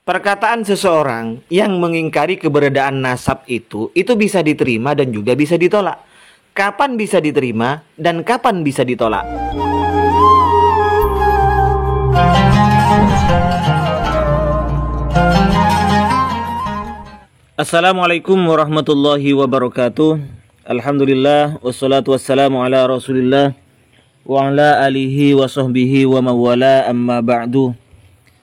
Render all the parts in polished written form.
Perkataan seseorang yang mengingkari keberadaan nasab itu bisa diterima dan juga bisa ditolak. Kapan bisa diterima dan kapan bisa ditolak? Assalamualaikum warahmatullahi wabarakatuh. Alhamdulillah wassalatu wassalamu ala Rasulillah wa ala alihi wa sahbihi wa mawala, amma ba'du.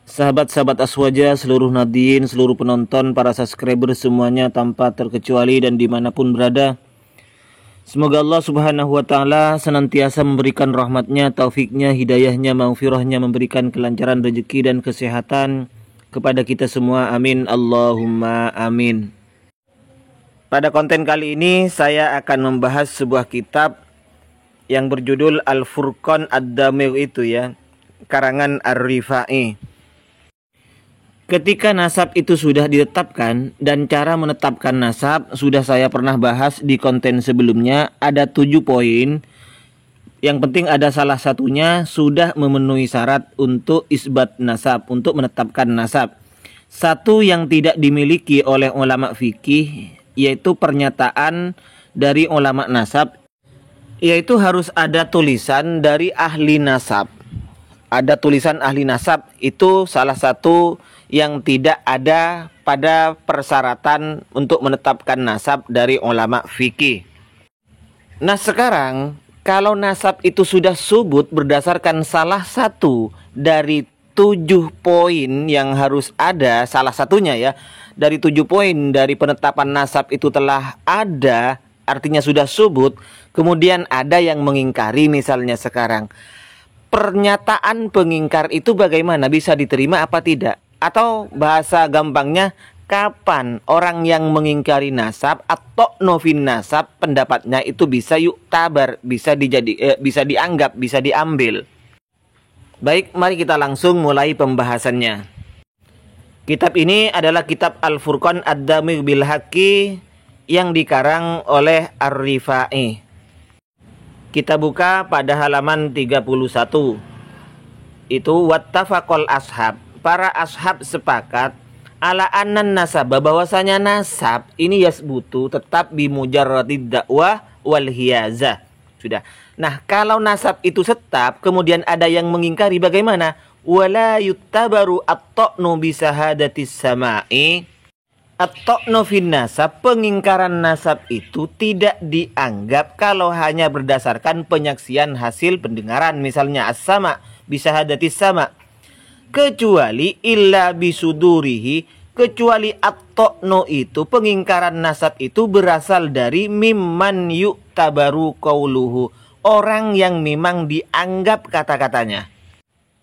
Sahabat-sahabat Aswaja, seluruh nadiin, seluruh penonton, para subscriber semuanya tanpa terkecuali dan dimanapun berada, semoga Allah subhanahu wa ta'ala senantiasa memberikan rahmatnya, taufiknya, hidayahnya, maghfirahnya, memberikan kelancaran rezeki dan kesehatan kepada kita semua. Amin, Allahumma amin. Pada konten kali ini saya akan membahas sebuah kitab yang berjudul Al-Furqan Ad-Damigh itu ya, karangan Ar-Rifai. Ketika nasab itu sudah ditetapkan dan cara menetapkan nasab sudah saya pernah bahas di konten sebelumnya. Ada 7 poin. Yang penting ada salah satunya sudah memenuhi syarat untuk isbat nasab, untuk menetapkan nasab. Satu yang tidak dimiliki oleh ulama fikih, yaitu pernyataan dari ulama nasab, yaitu harus ada tulisan dari ahli nasab. Ada tulisan ahli nasab, itu salah satu yang tidak ada pada persyaratan untuk menetapkan nasab dari ulama fikih. Nah sekarang, kalau nasab itu sudah subut berdasarkan salah satu dari 7 poin yang harus ada, salah satunya ya, dari 7 poin dari penetapan nasab itu telah ada, artinya sudah subut, kemudian ada yang mengingkari misalnya sekarang. Pernyataan pengingkar itu bagaimana? Bisa diterima apa tidak? Atau bahasa gampangnya, kapan orang yang mengingkari nasab atau novin nasab pendapatnya itu bisa yuktabar, bisa dianggap, bisa diambil. Baik, mari kita langsung mulai pembahasannya. Kitab ini adalah kitab Al-Furqan Ad-Damigh bil Haqqi yang dikarang oleh Ar-Rifai. Kita buka pada halaman 31. Itu wattafaqal ashab. Para ashab sepakat ala annan nasab, bahwasanya nasab ini yasbutu tetap bimujarradid dakwah wal hiyazah. Sudah. Nah, kalau nasab itu tetap kemudian ada yang mengingkari, bagaimana? Wala yuttabaru at-ta'nu bisahadatis sama'i. At-ta'nu fin nasab, pengingkaran nasab itu tidak dianggap kalau hanya berdasarkan penyaksian hasil pendengaran, misalnya as-sama bisahadatis sama. Kecuali illa bisudurihi, kecuali at-ta'nu itu, pengingkaran nasab itu berasal dari mimman yu'tabaru qauluhu, orang yang memang dianggap kata-katanya.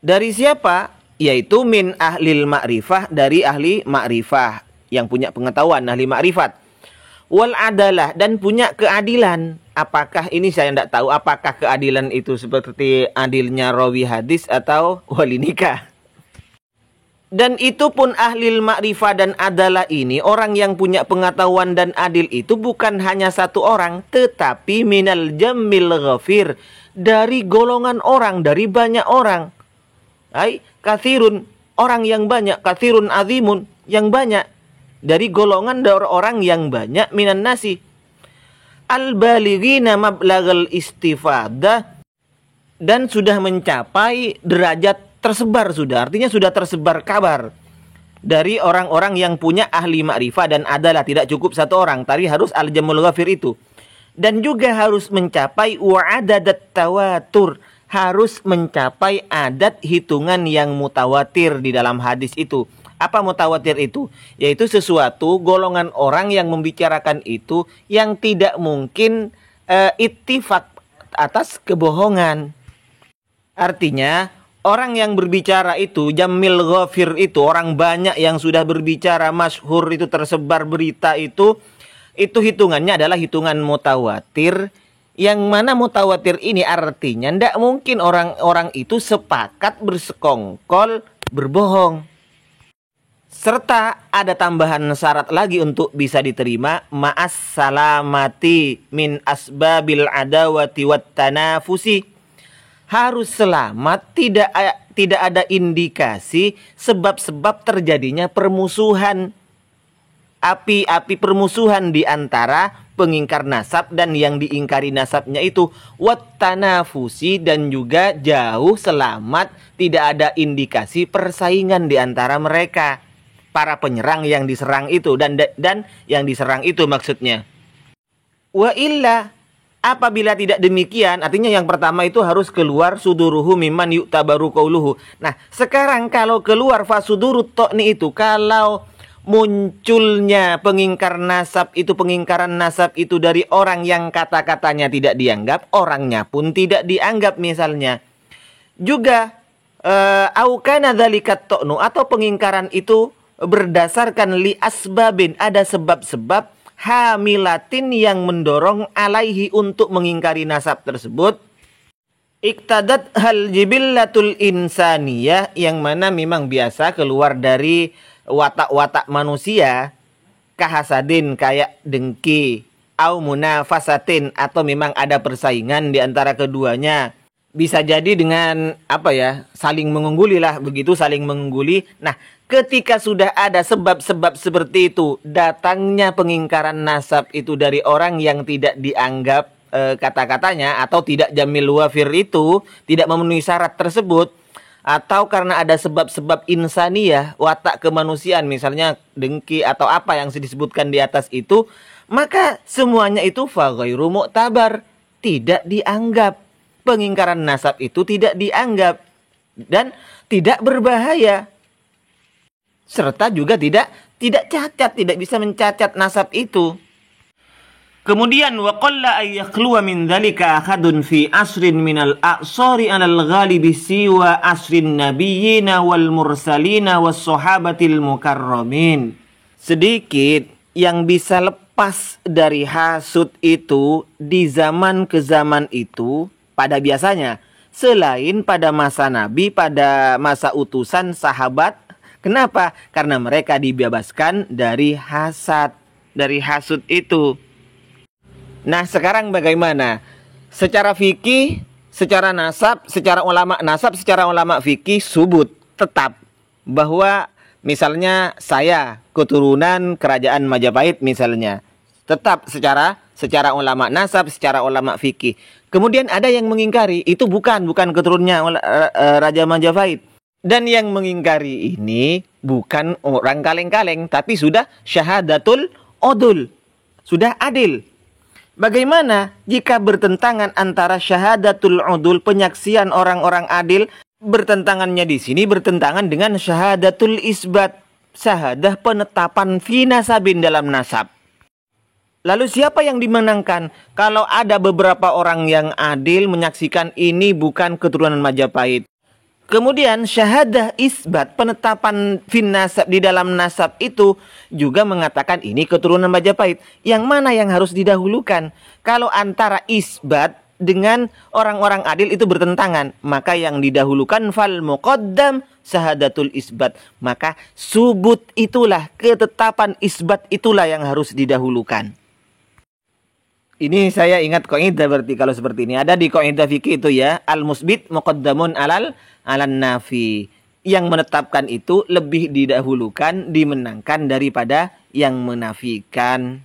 Dari siapa? Yaitu min ahlil ma'rifah, dari ahli ma'rifah yang punya pengetahuan, ahli ma'rifat. Wal adalah, dan punya keadilan. Apakah ini saya tidak tahu, apakah keadilan itu seperti adilnya rawi hadis atau wali nikah. Dan itu pun ahlil ma'rifah dan adalah ini, orang yang punya pengetahuan dan adil itu bukan hanya satu orang, tetapi minal jammil ghafir, dari golongan orang, dari banyak orang. Ay, kathirun, orang yang banyak, kathirun azimun, yang banyak. Dari golongan orang yang banyak, minan nasi. Al-balighina mablaghal istifadah, dan sudah mencapai derajat tersebar sudah, artinya sudah tersebar kabar dari orang-orang yang punya ahli ma'rifah dan adalah, tidak cukup satu orang, tadi harus al-jamul ghafir itu. Dan juga harus mencapai wa'adadat tawatur, harus mencapai adat hitungan yang mutawatir di dalam hadis itu. Apa mutawatir itu? Yaitu sesuatu golongan orang yang membicarakan itu yang tidak mungkin ittifaq atas kebohongan. Artinya orang yang berbicara itu, jamil ghafir itu, orang banyak yang sudah berbicara, masyhur itu, tersebar berita itu hitungannya adalah hitungan mutawatir. Yang mana mutawatir ini artinya tidak mungkin orang-orang itu sepakat bersekongkol berbohong. Serta ada tambahan syarat lagi untuk bisa diterima, ma'as salamati min asbabil adawati wat tanafusi. Harus selamat, tidak ada indikasi sebab-sebab terjadinya permusuhan. Api-api permusuhan di antara pengingkar nasab dan yang diingkari nasabnya itu. Wattanafusi, dan juga jauh selamat, tidak ada indikasi persaingan di antara mereka, para penyerang yang diserang itu dan yang diserang itu maksudnya. Wa illa, apabila tidak demikian, artinya yang pertama itu harus keluar suduruhu mimman yu'tabaru qauluhu. Nah, sekarang kalau keluar fasudurut to'ni itu, kalau munculnya pengingkaran nasab itu dari orang yang kata-katanya tidak dianggap, orangnya pun tidak dianggap misalnya. Juga au kana dzalikat to'nu, atau pengingkaran itu berdasarkan li asbabin, ada sebab-sebab hamilatin yang mendorong alaihi untuk mengingkari nasab tersebut. Iktadat hal jibillatul insaniyah, yang mana memang biasa keluar dari watak-watak manusia, kahasadin, kayak dengki, au munafasatin, atau memang ada persaingan di antara keduanya. Bisa jadi dengan saling mengungguli lah, begitu, saling mengungguli. Nah, ketika sudah ada sebab-sebab seperti itu, datangnya pengingkaran nasab itu dari orang yang tidak dianggap kata-katanya, atau tidak jamil wafir itu, tidak memenuhi syarat tersebut, atau karena ada sebab-sebab insaniyah, watak kemanusiaan, misalnya dengki atau apa yang disebutkan di atas itu, maka semuanya itu faghairu mu'tabar, tidak dianggap. Pengingkaran nasab itu tidak dianggap dan tidak berbahaya, serta juga tidak cacat, tidak bisa mencacat nasab itu. Kemudian wa qalla ay yakhluwa min dzalika ahadun fi asrin minal a'sari 'alal ghalibi siwa asrin nabiyyina wal mursalina was sahabatil mukarramin. Sedikit yang bisa lepas dari hasud itu di zaman ke zaman itu pada biasanya, selain pada masa Nabi, pada masa utusan sahabat. Kenapa? Karena mereka dibebaskan dari hasad, dari hasud itu. Nah, sekarang bagaimana? Secara fikih, secara nasab, secara ulama fikih subut, tetap bahwa misalnya saya keturunan kerajaan Majapahit misalnya, tetap secara ulama nasab, secara ulama fikih. Kemudian ada yang mengingkari itu bukan keturunannya Raja Majapahit. Dan yang mengingkari ini bukan orang kaleng-kaleng, tapi sudah syahadatul udul, sudah adil. Bagaimana jika bertentangan antara syahadatul udul, penyaksian orang-orang adil, bertentangannya di sini bertentangan dengan syahadatul isbat, syahadah penetapan fi nasabin, dalam nasab. Lalu siapa yang dimenangkan? Kalau ada beberapa orang yang adil menyaksikan ini bukan keturunan Majapahit, kemudian syahadah isbat, penetapan fin nasab di dalam nasab itu juga mengatakan ini keturunan Majapahit. Yang mana yang harus didahulukan? Kalau antara isbat dengan orang-orang adil itu bertentangan, maka yang didahulukan fal muqaddam syahadatul isbat. Maka subut itulah, ketetapan isbat itulah yang harus didahulukan. Ini saya ingat kaidah, berarti kalau seperti ini ada di kaidah fikih itu ya, al-musbit muqaddamun alan nafi. Yang menetapkan itu lebih didahulukan, dimenangkan daripada yang menafikan.